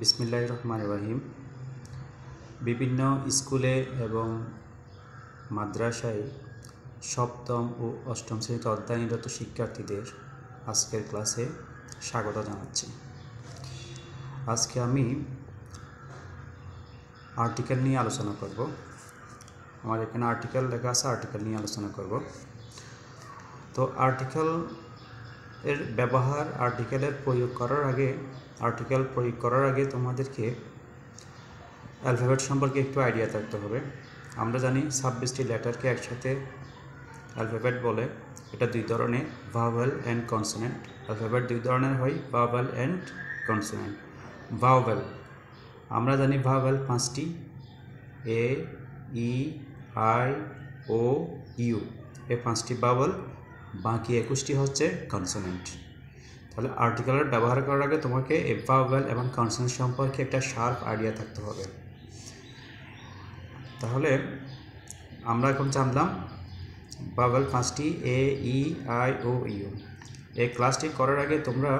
বিসমিল্লাহির রহমানির রহিম। বিভিন্ন স্কুলে এবং মাদ্রাসায় সপ্তম ও অষ্টম শ্রেণীতে অধ্যয়নরত শিক্ষার্থীদের আজকের ক্লাসে স্বাগত জানাচ্ছি। আজকে আমি আর্টিকেল নিয়ে আলোচনা করব। আমার এখানে আর্টিকেল লেখা আছে, আর্টিকেল নিয়ে আলোচনা করব। তো আর্টিকেল এর ব্যবহার, আর্টিকেল প্রয়োগ করার আগে তোমাদেরকে অ্যালফাবেট সম্পর্কে একটু আইডিয়া থাকতে হবে। আমরা জানি 26টি লেটারকে একসাথে অ্যালফাবেট বলে। এটা দুই ধরনের, ভাওয়েল অ্যান্ড কনসোনেন্ট। অ্যালফাবেট দুই ধরনের হয়, ভাওয়েল অ্যান্ড কনসোনেন্ট। ভাওয়েল আমরা জানি ভাওয়েল 5টি, এ, ই, আই, ও, ইউ, এই 5টি ভাওয়েল। বাকি 21টি হচ্ছে কনসোনেন্ট। তাহলে আর্টিকেলের ব্যবহার করার আগে তোমাকে এই ভাওয়েল এবং কনসোনেন্ট সম্পর্কে একটা শার্প আইডিয়া থাকতে হবে। তাহলে আমরা এখন জানলাম ভাওয়েল 5টি, এ, ই, আই, ও, ইউ। এই ক্লাসটি করার আগে তোমরা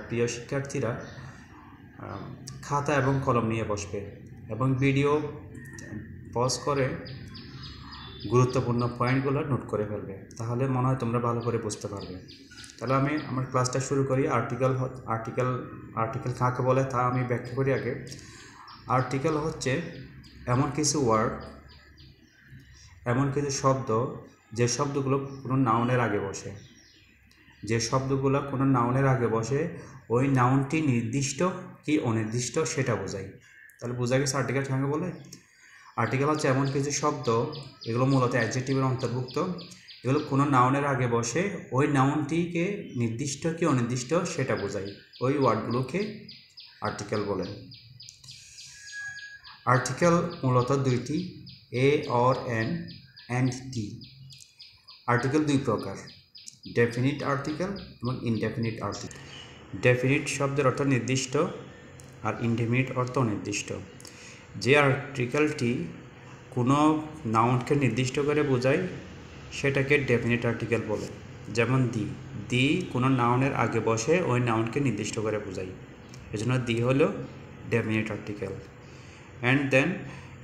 প্রিয় শিক্ষার্থীরা খাতা এবং কলম নিয়ে বসবে এবং ভিডিও পজ করে গুরুত্বপূর্ণ পয়েন্টগুলো নোট করে ফেলবে। তাহলে মনে হয় তোমরা ভালো করে বুঝতে পারবে। তাহলে আমি আমার ক্লাসটা শুরু করি। আর্টিকেল কাকে বলে তা আমি ব্যাখ্যা করি আগে। আর্টিকেল হচ্ছে এমন কিছু ওয়ার্ড, এমন কিছু শব্দ যে শব্দগুলো কোনো নাউনের আগে বসে, ওই নাউনটি নির্দিষ্ট কি অনির্দিষ্ট সেটা বোঝায়। তাহলে বোঝা গেছে আর্টিকেল কাকে বলে। আর্টিকেল হচ্ছে এমন কিছু শব্দ, এগুলো মূলত অ্যাডজেক্টিভের অন্তর্ভুক্ত। এগুলো কোনো নাউনের আগে বসে, ওই নাউনটিকে নির্দিষ্ট কি অনির্দিষ্ট সেটা বোঝায়। ওই ওয়ার্ডগুলোকে আর্টিকেল বলে। আর্টিকেল মূলত দুইটি, a or an and the. Article দুই প্রকার, ডেফিনিট আর্টিকেল এবং ইনডেফিনিট আর্টিকেল। ডেফিনিট শব্দের অর্থ নির্দিষ্ট আর ইনডেফিনিট অর্থ অনির্দিষ্ট। যে আর্টিকেলটি কোনো নাউনকে নির্দিষ্ট করে বোঝায় সেটাকে ডেফিনিট আর্টিকেল বলে। যেমন দি কোনো নাউনের আগে বসে, ওই নাউনকে নির্দিষ্ট করে বোঝায়, এজন্য দি হলো definite article. And then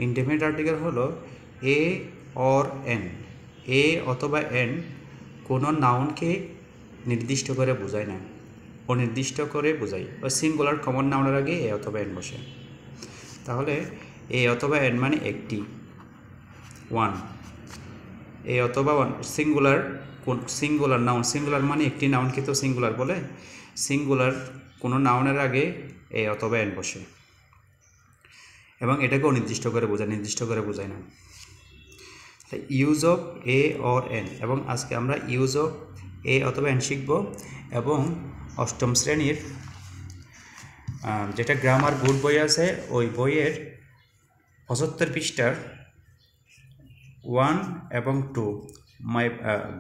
indefinite article হলো এ অর এন। এ অথবা এন কোনো নাউনকে নির্দিষ্ট করে বোঝায় না, অনির্দিষ্ট করে বোঝায়। বা সিঙ্গুলার কমন নাউনের আগে এ অথবা এন বসে। তাহলে এ অথবা এন মানে একটি, ওয়ান। এ অথবা ওয়ান সিঙ্গুলার নাউন। সিঙ্গুলার মানে একটি নাউনকে তো সিঙ্গুলার বলে। সিঙ্গুলার কোনো নাউনের আগে এ অথবা এন বসে এবং এটাকে অনির্দিষ্ট করে বোঝায়, নির্দিষ্ট করে বোঝায় না। Use of A or N, এবং আজকে আমরা ইউজ অফ এ অথবা এন শিখব। এবং অষ্টম শ্রেণীর যেটা গ্রামার বোর্ড বই আছে, ওই বইয়ের 75 পৃষ্ঠার 1 এবং 2, my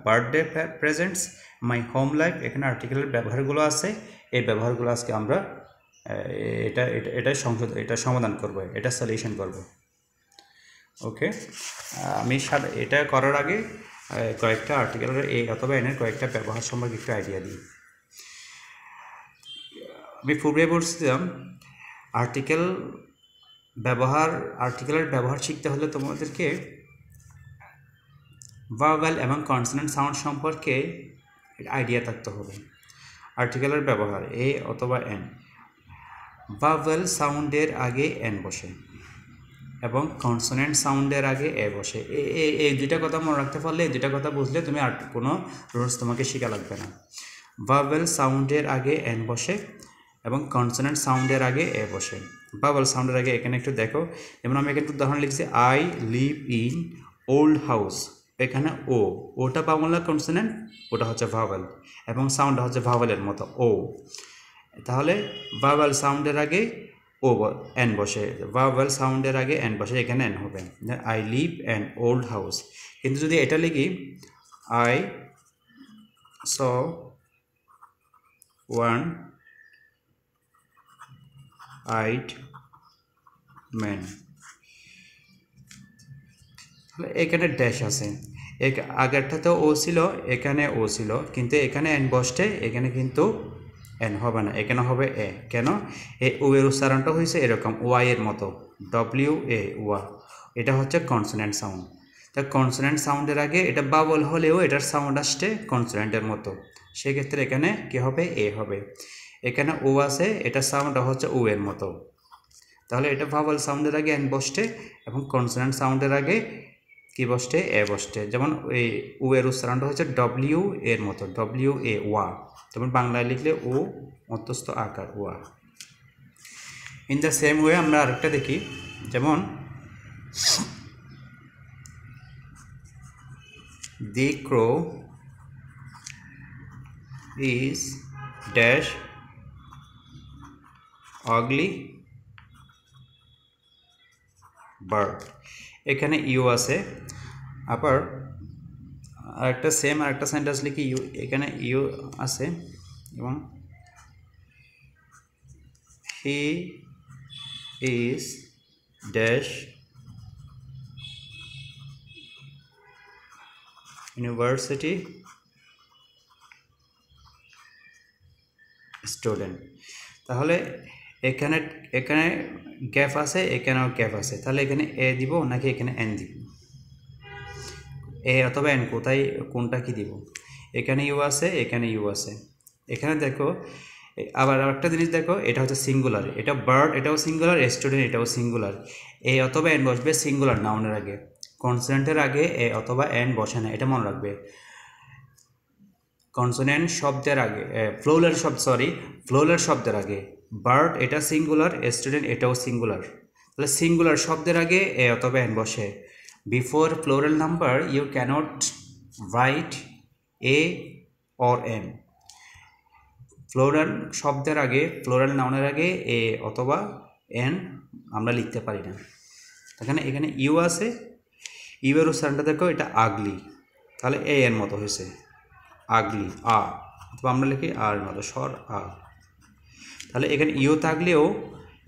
birthday presents, my home life, এখানে আর্টিকেলের ব্যবহারগুলো আছে। এই ব্যবহারগুলো আজকে আমরা এটা সমাধান করব, এটা সলিউশন করব। ওকে, আমি এটা করার আগে কয়েকটা আর্টিকেলের এ অথবা এনের কয়েকটা ব্যবহার সম্পর্কে একটু আইডিয়া দিই। আমি পূর্বে বলছিলাম আর্টিকেলের ব্যবহার শিখতে হলে তোমাদেরকে ভাওয়েল এবং কনসোনেন্ট সাউন্ড সম্পর্কে আইডিয়া থাকতে হবে। আর্টিকেলের ব্যবহার এ অথবা এন। ভাওয়েল সাউন্ডের আগে এন বসে এবং কনসোনেন্ট সাউন্ডের আগে এ বসে। এই দুইটা কথা মনে রাখতে পারলে, এই দুইটা কথা বুঝলে তুমি আর কোনো রুলস তোমাকে শেখা লাগবে না। ভাওয়েল সাউন্ডের আগে এন বসে এবং কনসোনেন্ট সাউন্ডের আগে এ বসে। ভাওয়েল সাউন্ডের আগে এখানে একটু দেখো, যেমন আমি এখানে উদাহরণ লিখছি, I live in old house. এখানে ওটা বাংলা কনসোনেন্ট, ওটা হচ্ছে ভাওয়েল, এবং সাউন্ডটা হচ্ছে ভাওয়েলের মতো ও। তাহলে ভাওয়েল সাউন্ডের আগে এন বসে, ভাওয়েল সাউন্ডের আগে এন বসে, এখানে এন হবে। I live an old house. কিন্তু যদি এটা লিখি, I saw one eyed man, এখানে ড্যাশ আছে। আগেরটাতে ও ছিল, এখানে ও ছিল, কিন্তু এখানে এন বসে, এখানে কিন্তু এন হবে না, এখানে হবে এ। কেন? এই ও এর উচ্চারণটা হয়েছে এরকম ওয়াই এর মতো, ডব্লিউ এ ওয়া, এটা হচ্ছে কনসোনেন্ট সাউন্ড। তা কনসোনেন্ট সাউন্ডের আগে এটা বাবল হলেও এটার সাউন্ড আসছে কনসোনেন্টের মতো, সেক্ষেত্রে এখানে কি হবে? এ হবে। এখানে ও আছে, এটা সাউন্ডটা হচ্ছে ও এর মতো, তাহলে এটা ভাওয়াল সাউন্ডের আগে এন বসছে এবং কনসোনেন্ট সাউন্ডের আগে কি বসছে? এ বসছে। যেমন এই ও এর উচ্চারণটা হচ্ছে ডব্লিউ এর মতো, ডব্লিউ এ ওয়া, যেমন বাংলায় লিখলে ও মধ্যস্থ আকার ওয়া। ইন দ্য সেম ওয়ে আমরা আরেকটা দেখি, যেমন দি ক্রো ইজ ড্যাশ অগলি বার্ড, এখানে ইউ আছে। আবার আরেকটা সেম আরেকটা সেন্টেন্স লিখি, ইউ, এখানে ইউ আছে এবং he is dash university student. তাহলে এখানে এখানে গ্যাপ আছে, এখানেও গ্যাপ আছে, তাহলে এখানে এ দিব নাকি এখানে এন দিব? এ অথবা এন, কোথায় কোনটা কি দিব? এখানে ইউ আছে, এখানে ইউ আছে। এখানে দেখো আবার আরেকটা জিনিস দেখো, এটা হচ্ছে সিঙ্গুলার, এটা বার্ড এটাও সিঙ্গুলার, স্টুডেন্ট এটাও সিঙ্গুলার। এ অথবা এন বসবে সিঙ্গুলার নাউনের আগে, কনসোনেন্টের আগে এ অথবা এন বসে না, এটা মনে রাখবে। কনসোনেন্ট শব্দের আগে ফ্লোরাল শব্দের আগে বার্ড এটা সিঙ্গুলার, স্টুডেন্ট এটাও সিঙ্গুলার, তাহলে সিঙ্গুলার শব্দের আগে এ অথবা এন বসে। Before plural number you can't write a or an. Plural শব্দের আগে, ফ্লোরাল নাউনের আগে এ অথবা এন আমরা লিখতে পারি না। এখানে ইউ আছে, ইউ এর উচ্চারণটা দেখো, এটা আগলি, তাহলে এ এর মতো হয়েছে আগলি আ, অথবা আমরা লিখি আর মতো স্বর আ। তাহলে এখানে ইউ থাকলেও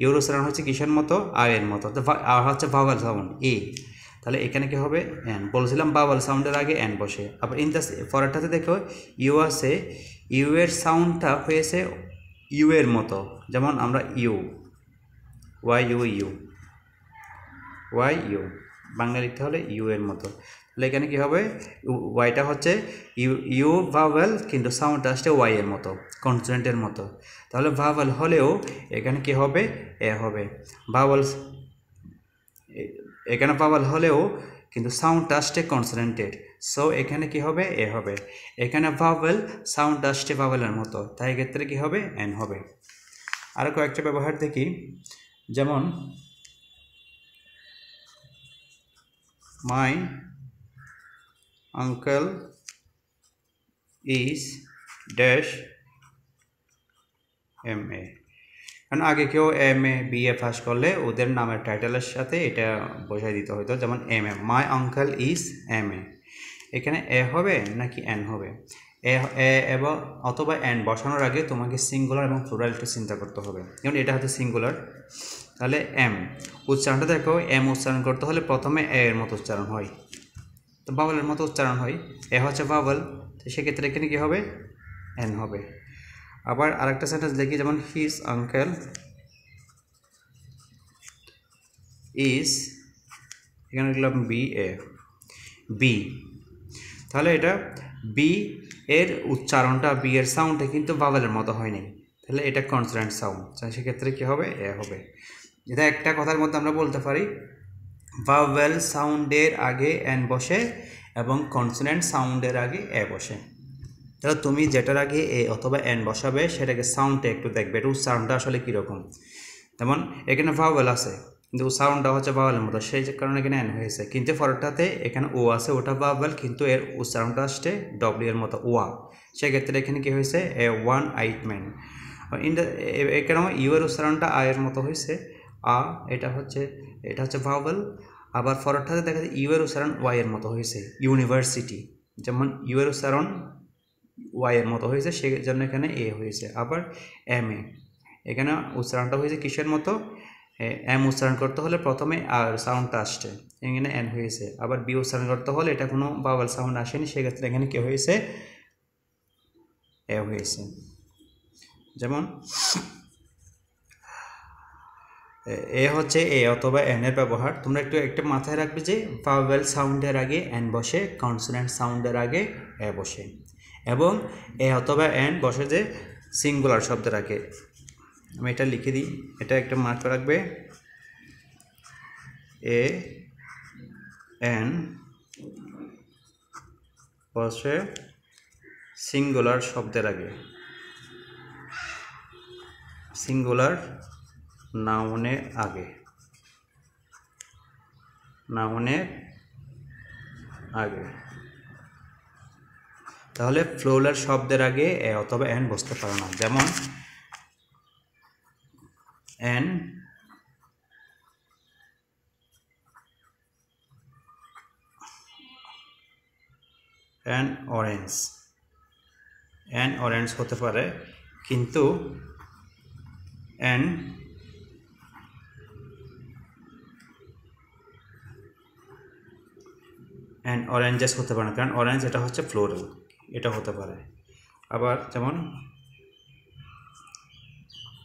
ইউর উচ্চারণ হচ্ছে কিসের মতো? আ এর মতো, আর হচ্ছে ভাওয়াল সাউন্ড এ, তাহলে এখানে কি হবে? এন। বলছিলাম ভাওয়াল সাউন্ডের আগে এন বসে। আবার ইন দ্য পরেরটাতে দেখো ইউ আছে, ইউ এর সাউন্ডটা হয়েছে ইউ এর মতো, যেমন আমরা U, Y U, U Y U, Bangla লিখতে হলে ইউ এর মতো, তাহলে এখানে কি হবে? ওয়াইটা হচ্ছে ইউ, ইউ ভাওয়েল কিন্তু সাউন্ডটা আসছে ওয়াই এর মতো, কনসোনেন্টের মতো, তাহলে ভাওয়েল হলেও এখানে কি হবে? এ হবে। ভাওয়েল, এখানে ভাওয়েল হলেও কিন্তু সাউন্ডটা আসছে কনসোনেন্টের, সো এখানে কি হবে? এ হবে। এখানে ভাওয়েল, সাউন্ডটা আসছে ভাওয়েলের মতো, তাই ক্ষেত্রে কি হবে? এন হবে। আরও কয়েকটা ব্যবহার দেখি, যেমন my uncle is dash M A, কারণ আগে কেউ M A B A pass করলে ওদের নামের টাইটেলের সাথে এটা বসাই দিতে হতো, যেমন M A, my uncle is M A. এখানে এ হবে নাকি এন হবে? এ এবং অথবা এন বসানোর আগে তোমাকে সিঙ্গুলার এবং প্লুরালটা চিন্তা করতে হবে, যেমন এটা হচ্ছে সিঙ্গুলার, তাহলে এম উচ্চারণটা দেখো, এম উচ্চারণ করতে হলে প্রথমে এ এর মতো উচ্চারণ হয়, তো ভাওয়ালের মতো উচ্চারণ হয়, এ হচ্ছে ভাওয়াল, তো সেক্ষেত্রে এখানে কী হবে? এন হবে। আবার আরেকটা সেন্টেন্স দেখি, যেমন হিজ আঙ্কেল ইজ, এখানে লিখলাম বি এ, বি, তাহলে এটা বি এর উচ্চারণটা, বি এর সাউন্ডটা কিন্তু ভাওয়ালের মতো হয়নি, তাহলে এটা কনসোনেন্ট সাউন্ড, সেক্ষেত্রে কী হবে? এ হবে। এটা একটা কথার মধ্যে আমরা বলতে পারি ভাওয়েল সাউন্ডের আগে এন বসে এবং কনসোনেন্ট সাউন্ডের আগে এ বসে। তাহলে তুমি যেটার আগে এ অথবা এন বসাবে সেটাকে সাউন্ডটা একটু দেখবে, এটা উচ্চারণটা আসলে কীরকম। যেমন এখানে ভাওয়েল আছে কিন্তু সাউন্ডটা হচ্ছে ভাওয়েলের মতো, সেই কারণে এখানে এন হয়েছে, কিন্তু পরেরটাতে এখানে ও আছে, ওটা ভাওয়েল কিন্তু এর উচ্চারণটা আসছে ডব্লিউ এর মতো ওয়া, সেক্ষেত্রে এখানে কী হয়েছে? এ ওয়ান আইট ম্যান। এখানেও ইউ এর উচ্চারণটা আ এর মতো হয়েছে আ, এটা হচ্ছে ভাওয়েল। আবার পরেরটাতে দেখা যায় ইউ এর উচ্চারণ ওয়াই এর মতো হয়েছে ইউনিভার্সিটি, যেমন ইউ এর উচ্চারণ ওয়াই এর মতো হয়েছে, সেই জন্য এখানে এ হয়েছে। আবার এম এ, এখানে উচ্চারণটা হয়েছে কিসের মতো? এম উচ্চারণ করতে হলে প্রথমে আর সাউন্ডটা আসছে, এখানে এন হয়েছে। আবার বি উচ্চারণ করতে হলে এটা কোনো ভাওয়েল সাউন্ড আসেনি, সেক্ষেত্রে এখানে কী হয়েছে? এ হয়েছে। যেমন এ হচ্ছে এ অথবা এন এর ব্যবহার। তোমরা একটা মাথায় রাখবে যে ভাওয়েল সাউন্ডের আগে এন বসে, কনসোনেন্ট সাউন্ডের আগে এ বসে, এবং এ অথবা এন বসে যে সিঙ্গুলার শব্দের আগে। আমি এটা লিখে দিই, এটা একটা মার্ক রাখবে। এ এন বসে সিঙ্গুলার শব্দের আগে, সিঙ্গুলার নাউনের আগে, নাউনের আগে। তাহলে প্লুরাল শব্দের আগে এ অথবা এন বসতে পারে না। যেমন অ্যান অরেঞ্জ হতে পারে, কিন্তু অ্যান অরেঞ্জেস হতে পারে না, কারণ অরেঞ্জ এটা হচ্ছে প্লুরাল, এটা হতে পারে। আবার যেমন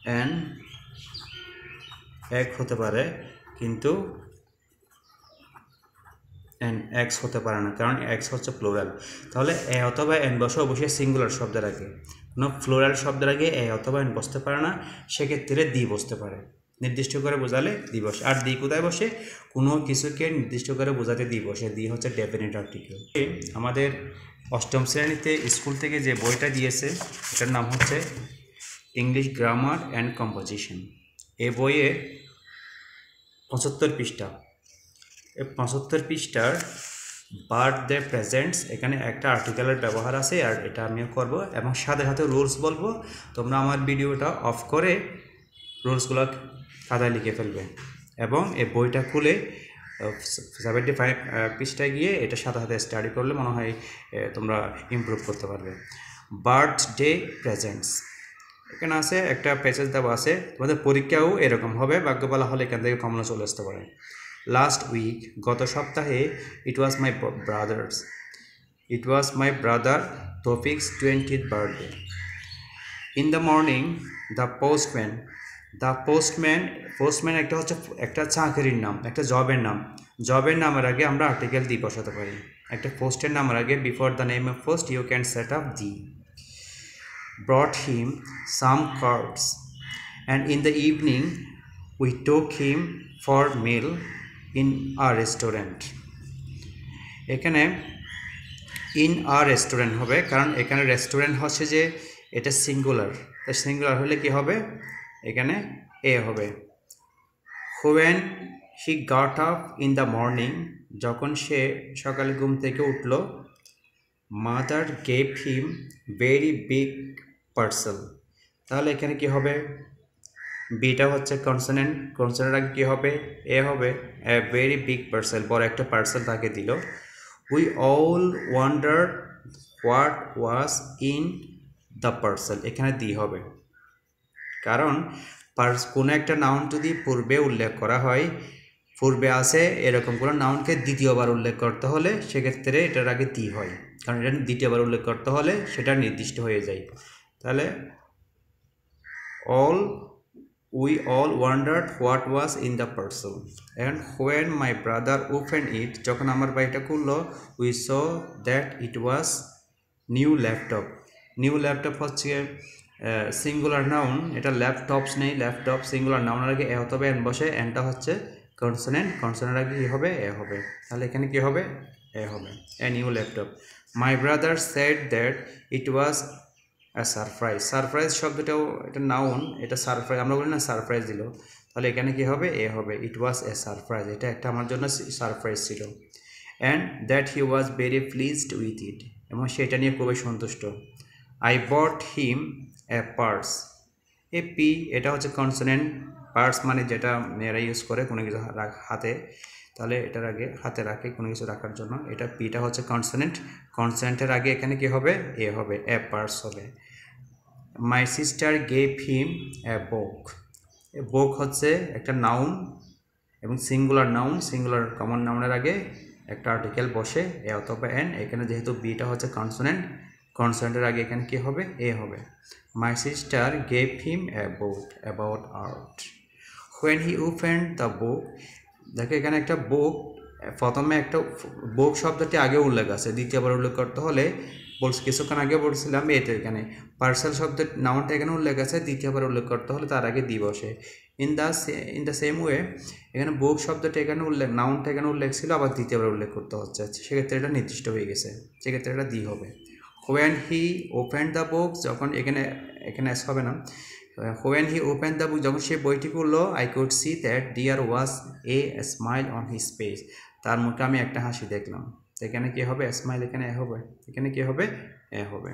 অ্যান এগ হতে পারে, কিন্তু এন এক্স হতে পারে না, কারণ এক্স হচ্ছে প্লুরাল। তাহলে এ অথবা এন বসে অবশ্যই সিঙ্গুলার শব্দের আগে। কোনো প্লুরাল শব্দের আগে এ অথবা এন বসতে পারে না, সেক্ষেত্রে দি বসতে পারে। নির্দিষ্ট করে বোঝালে দি বসে। আর দি কোথায় বসে? কোনো কিছুকে নির্দিষ্ট করে বোঝাতে দি বসে। দি হচ্ছে ডেফিনিট আর্টিকেল। আমাদের অষ্টম শ্রেণীতে স্কুল থেকে যে বইটা দিয়েছে, এটার নাম হচ্ছে ইংলিশ গ্রামার অ্যান্ড কম্পোজিশন। এই বইয়ে 75 পৃষ্ঠা। এই 75 পৃষ্ঠার বার্থডে প্রেজেন্টস, এখানে একটা আর্টিকেলের ব্যবহার আছে, আর এটা আমিও করব, এবং সাথে সাথে রুলস বলবো। তোমরা আমার ভিডিওটা অফ করে রুলসগুলো খাতায় লিখে ফেলবে, এবং এই বইটা খুলে 75 পৃষ্ঠায় গিয়ে এটা সাথে সাথে স্টাডি করলে মনে হয় তোমরা ইমপ্রুভ করতে পারবে। বার্থডে প্রেজেন্টস এখানে আছে, একটা প্যাসেজ দেওয়া আছে। তোমাদের পরীক্ষাও এরকম হবে, ভাগ্য বলা হলে এখান থেকে কমন চলে আসতে পারে। লাস্ট উইক, গত সপ্তাহে, it was my brother Taufiq's 20th birthday. In the morning the postman একটা হচ্ছে একটা চাকরির নাম, একটা জবের নামের আগে আমরা আর্টিকেল দি বসাতে পারি। একটা পোস্টের নামের আগে before the name of post you can set up the. brought him some cards, and in the evening we took him for meal in a restaurant. এখানে ইন আ রেস্টুরেন্ট হবে, কারণ এখানে রেস্টুরেন্ট হচ্ছে যে এটা সিঙ্গুলার। তো singular হলে কি হবে? এখানে এ হবে। when he got up in the morning, যখন সে সকালে ঘুম থেকে উঠল, mother gave him very big parcel. তাহলে এখানে কি হবে? বিটা হচ্ছে কনসোনেন্ট আগে কি হবে? এ হবে। এ ভেরি বিগ পার্সেল, বড় একটা পার্সেল তাকে দিল। We all wonder what was in the parcel, এখানে দি হবে, কারণ কোনো একটা নাউন যদি পূর্বে উল্লেখ করা হয়, পূর্বে আছে এরকম কোনো নাউনকে দ্বিতীয়বার উল্লেখ করতে হলে সেক্ষেত্রে এটার আগে দি হয়, কারণ এটা দ্বিতীয়বার উল্লেখ করতে হলে সেটা নির্দিষ্ট হয়ে যায়। তাহলে we all wondered what was in the parcel, and when my brother opened it, যখন আমার ভাইটা খুললো, we saw that it was new laptop হচ্ছে সিঙ্গুলার নাউন, এটা ল্যাপটপস নেই, ল্যাপটপ সিঙ্গুলার নাউনের আগে এ অথবা এন বসে, এনটা হচ্ছে কনসোনেন্ট আগে কি হবে? এ হবে। তাহলে এখানে কি হবে? এ হবে। A new laptop. my brother said that it was surprise শব্দটাও এটা নাউন, এটা সারপ্রাইজ আমরা বলি না, সারপ্রাইজ দিল, তাহলে এখানে কি হবে? এ হবে। ইট ওয়াজ এ সারপ্রাইজ, এটা একটা আমার জন্য সারপ্রাইজ ছিল। And that he was very pleased with it, এবং সেটা নিয়ে খুবই সন্তুষ্ট। I bought him a purse, a P এটা হচ্ছে কনসোনেন্ট, পার্স মানে যেটা মেয়েরা ইউজ করে কোনো কিছু হাতে, তাহলে এটার আগে হাতে রাখে কোনো কিছু রাখার জন্য, এটা পিটা হচ্ছে কনসোনেন্টের আগে এখানে কি হবে? এ হবে, এ পার্স হবে। মাই সিস্টার গেভ হিম এ বুক হচ্ছে একটা নাউন এবং সিঙ্গুলার কমন নাউনের আগে একটা আর্টিকেল বসে, এ অথবা এন। এখানে যেহেতু বিটা হচ্ছে কনসোনেন্টের আগে এখানে কি হবে? এ হবে। My sister gave him A book about art. When he opened the book, দেখো এখানে একটা বুক, প্রথমে একটা বুক শব্দটি আগে উল্লেখ আছে, দ্বিতীয়বার উল্লেখ করতে হলে কিছুক্ষণ আগে বলছিলাম এটা এখানে পার্সেল শব্দের নাউনটা এখানে উল্লেখ আছে, দ্বিতীয়বার উল্লেখ করতে হলে তার আগে দি বসে। ইন দ্য সেম ওয়ে এখানে বুক শব্দটা এখানে উল্লেখ, নাউনটা এখানে উল্লেখ ছিল, আবার দ্বিতীয়বার উল্লেখ করতে হচ্ছে, সেক্ষেত্রে এটা নির্দিষ্ট হয়ে গেছে, সেক্ষেত্রে এটা দি হবে। When he open the book, যখন এখানে এস হবে না, when he open the book, যখন সে বইটি খুললো, I could see that there was a smile on his face, তার মুখে আমি একটা হাসি দেখলাম। এখানে কি হবে? স্মাইল এখানে এ হবে, এখানে কি হবে? এ হবে।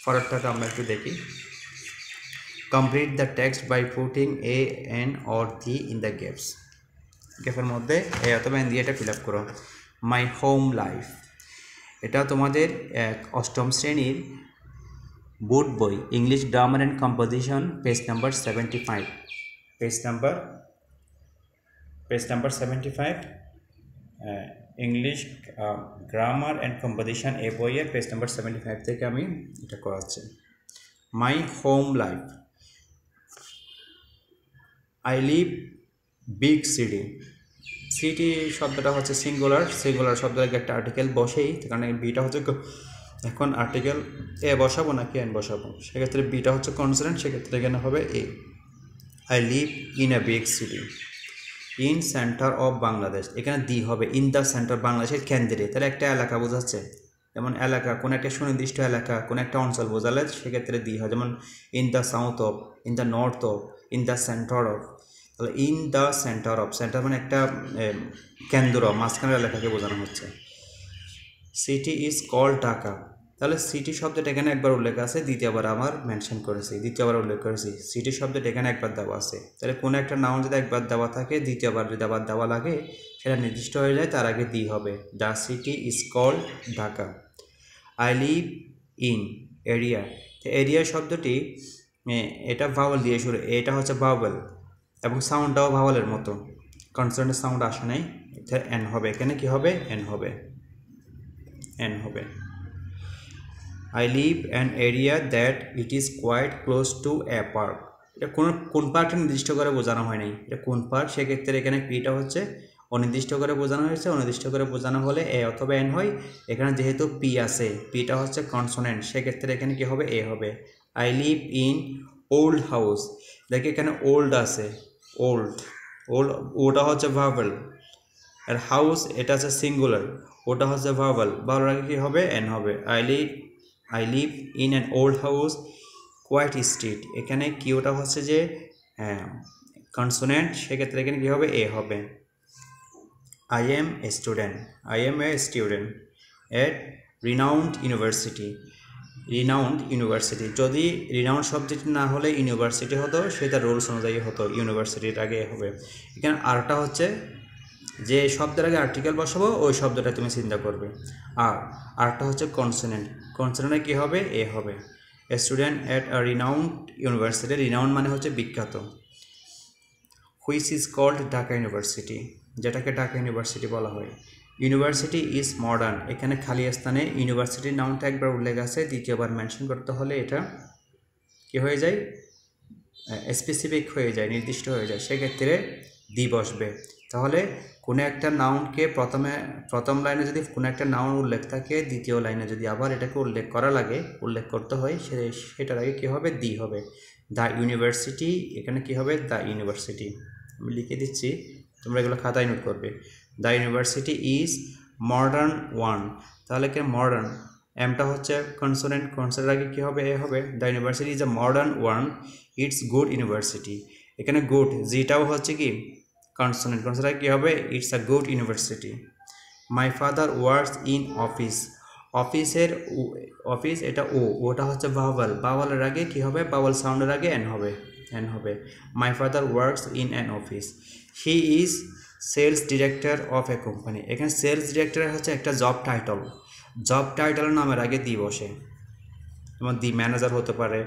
পরেরটাটা আমরা একটু দেখি। Complete the text by putting a an or the in the gaps, গ্যাপের মধ্যে এ অথবা এন দিয়ে এটা ফিল আপ করো। মাই হোম লাইফ, এটা তোমাদের অষ্টম শ্রেণীর বোর্ড বই English grammar and composition page number 75, page number 75 English grammar and composition এ বইয়ের পেজ নাম্বার 75 থেকে আমি এটা করাচ্ছি। My home life, I live big city, city শব্দটা হচ্ছে সিঙ্গুলার শব্দের একটা আর্টিকেল বসেই, কারণ বিটা হচ্ছে, এখন আর্টিকেল এ বসাবো নাকি এন বসাবো, সেক্ষেত্রে বিটা হচ্ছে কনসোনেন্ট, সেক্ষেত্রে এখানে হবে a. I live in a big city, in center of Bangladesh, এখানে দি হবে, ইন দ্য সেন্টার, বাংলাদেশের কেন্দ্রে, তাহলে একটা এলাকা বোঝাচ্ছে, যেমন এলাকা কোনো একটা সুনির্দিষ্ট এলাকা, কোনো একটা অঞ্চল বোঝালে সেক্ষেত্রে দি হয়, যেমন in the south of, in the north of, in the center of, তাহলে in the center of, center মানে একটা কেন্দ্র, মাঝখানের এলাকাকে বোঝানো হচ্ছে। সিটি ইজ কল্ড ঢাকা, তাহলে সিটি শব্দটা এখানে একবার উল্লেখ আছে, দ্বিতীয়বার আমার মেনশন করেছি, দ্বিতীয়বার উল্লেখ করেছি, সিটি শব্দটা এখানে একবার দেওয়া আছে, তাহলে কোনো একটা নাউন যদি একবার দেওয়া থাকে, দ্বিতীয়বার যদি আবার দেওয়া লাগে, সেটা নির্দিষ্ট হয়ে যায়, তার আগে দি হবে। The city is called Dhaka. I live in area, area শব্দটি এটা ভাওয়াল দিয়ে শুরু, এটা হচ্ছে ভাওয়াল এবং সাউন্ডটাও ভাওয়ালের মতো, কনসোনেন্টের সাউন্ড আসে নাই, এটা এন হবে, এখানে কি হবে? এন হবে, এন হবে। I live an area that it is quite close to a park, এটা কোন পার্কটা নির্দিষ্ট করে বোঝানো হয় নাই, এটা কোন পার্ক, সেক্ষেত্রে এখানে পিটা হচ্ছে অনির্দিষ্ট করে বোঝানো হয়েছে, অনির্দিষ্ট করে বোঝানো হলে এ অথবা এন হয়, এখানে যেহেতু পি আছে, পিটা হচ্ছে কনসোনেন্ট, সেক্ষেত্রে এখানে কি হবে? এ হবে। I live in old house, দেখে এখানে ওল্ড আছে, ওল্ড ওটা হচ্ছে ভার্বাল, আর হাউস এটা হচ্ছে সিঙ্গুলার, ওটা হচ্ছে ভার্বাল, ভার্বাল আগে কি হবে? এন হবে। I live in an old house quite street, এখানে কিউটা হচ্ছে যে কনসোনেন্ট, সেক্ষেত্রে এখানে কী হবে? এ হবে। I am a student at renowned university, যদি রিনাউন্ড শব্দটি না হলে ইউনিভার্সিটি হতো, সেটা রুলস অনুযায়ী হতো, ইউনিভার্সিটির আগে হবে। এখানে আরটা হচ্ছে যে শব্দের আগে আর্টিকেল বসাবো, ওই শব্দটা তুমি চিন্তা করবে। আরটা হচ্ছে কনসোনেন্টে কী হবে? এ হবে। A student at a renowned university, renowned মানে হচ্ছে বিখ্যাত। Which is called Dhaka University, যেটাকে ঢাকা ইউনিভার্সিটি বলা হয়। ইউনিভার্সিটি ইজ মডার্ন, এখানে খালি স্থানে ইউনিভার্সিটির নামটা একবার উল্লেখ আছে, দ্বিতীয়বার মেনশন করতে হলে এটা কী হয়ে যায়? স্পেসিফিক হয়ে যায়, নির্দিষ্ট হয়ে যায়, সেক্ষেত্রে দি বসবে। তাহলে কোনো একটা নাউনকে প্রথম লাইনে যদি কোনো একটা নাউন উল্লেখ থাকে, দ্বিতীয় লাইনে যদি আবার এটাকে উল্লেখ করতে হয়, সেটার আগে কী হবে? দি হবে। দ্য ইউনিভার্সিটি, এখানে কী হবে? দ্য ইউনিভার্সিটি, আমি লিখে দিচ্ছি, তোমরা এগুলো খাতায় নোট করবে। The university is modern one, তাহলে কি মডার্ন, এমটা হচ্ছে কনসোনেন্ট আগে কী হবে? এ হবে। The university is a modern one, it's good university, এখানে গুড, জিটাও হচ্ছে কি কনসোনেন্ট আগে কী হবে? It's a good university. My father works in office, office এটা ওটা হচ্ছে ভাওয়ালের আগে কী হবে? ভাওয়াল সাউন্ডের আগে এন হবে। My father works in an office. He is sales director of a company, এখানে সেলস ডিরেক্টর হচ্ছে একটা জব টাইটেলের নামের আগে দি বসে, যেমন দি ম্যানেজার হতে পারে,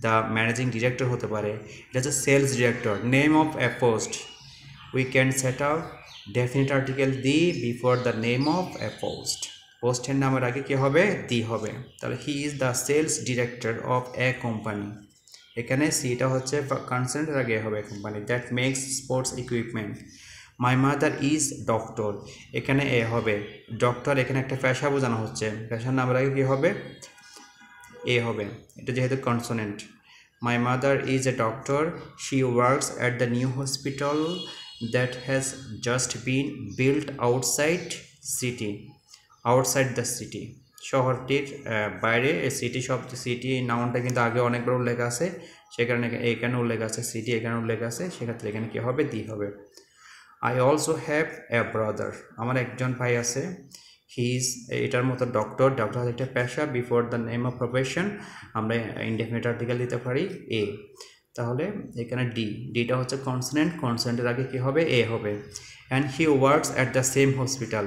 দ্য ম্যানেজিং ডিরেক্টর হতে পারে, এটা হচ্ছে sales director. Name of a post, we can set up definite article the before the name of a post. পোস্টের নামের আগে কি হবে দি হবে তাহলে he is the sales director of a company এখানে সিটা হচ্ছে কনসার্নের আগে হবে company that makes sports equipment my mother is doctor এখানে এ হবে ডক্টর এখানে একটা পেশা বোঝানো হচ্ছে পেশার নামের আগে কি হবে এ হবে এটা যেহেতু consonant my mother is a doctor she works at the new hospital that has just bin built outside the city শহরটির বাইরে সিটি সিটি নাউনটা কিন্তু আগে অনেকবার উল্লেখ আছে সে কারণে এখানে উল্লেখ আছে সিটি এখানে উল্লেখ আছে সেক্ষেত্রে এখানে কি হবে দি হবে I also have a brother আমার একজন ভাই আছে হি ইজ এটার মতো ডক্টর হচ্ছে একটা পেশা before the name of profession আমরা ইনডেফিনিট আর্টিকেল দিতে পারি এ তাহলে এখানে ডিটা হচ্ছে কনসোনেন্টের আগে কি হবে এ হবে and he works at the same hospital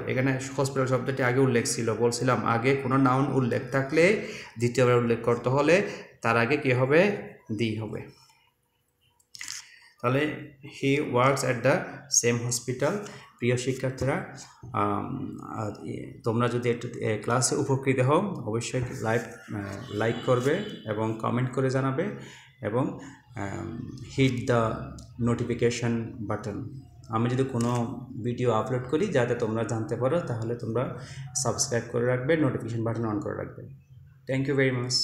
এখানে হসপিটাল শব্দটি আগে উল্লেখ ছিল বলছিলাম আগে কোনো নাউন উল্লেখ থাকলে দ্বিতীয়বার উল্লেখ করতে হলে তার আগে কি হবে দি হবে তাহলে he works at the same hospital প্রিয় শিক্ষার্থীরা তোমরা যদি একটু ক্লাসে উপকৃত হও অবশ্যই লাইক করবে এবং কমেন্ট করে জানাবে এবং হিট দ্য নোটিফিকেশান বাটন আমি যদি কোনো ভিডিও আপলোড করি যাতে তোমরা জানতে পারো তাহলে তোমরা সাবস্ক্রাইব করে রাখবে নোটিফিকেশান বাটন অন করে রাখবে থ্যাংক ইউ ভেরি মাচ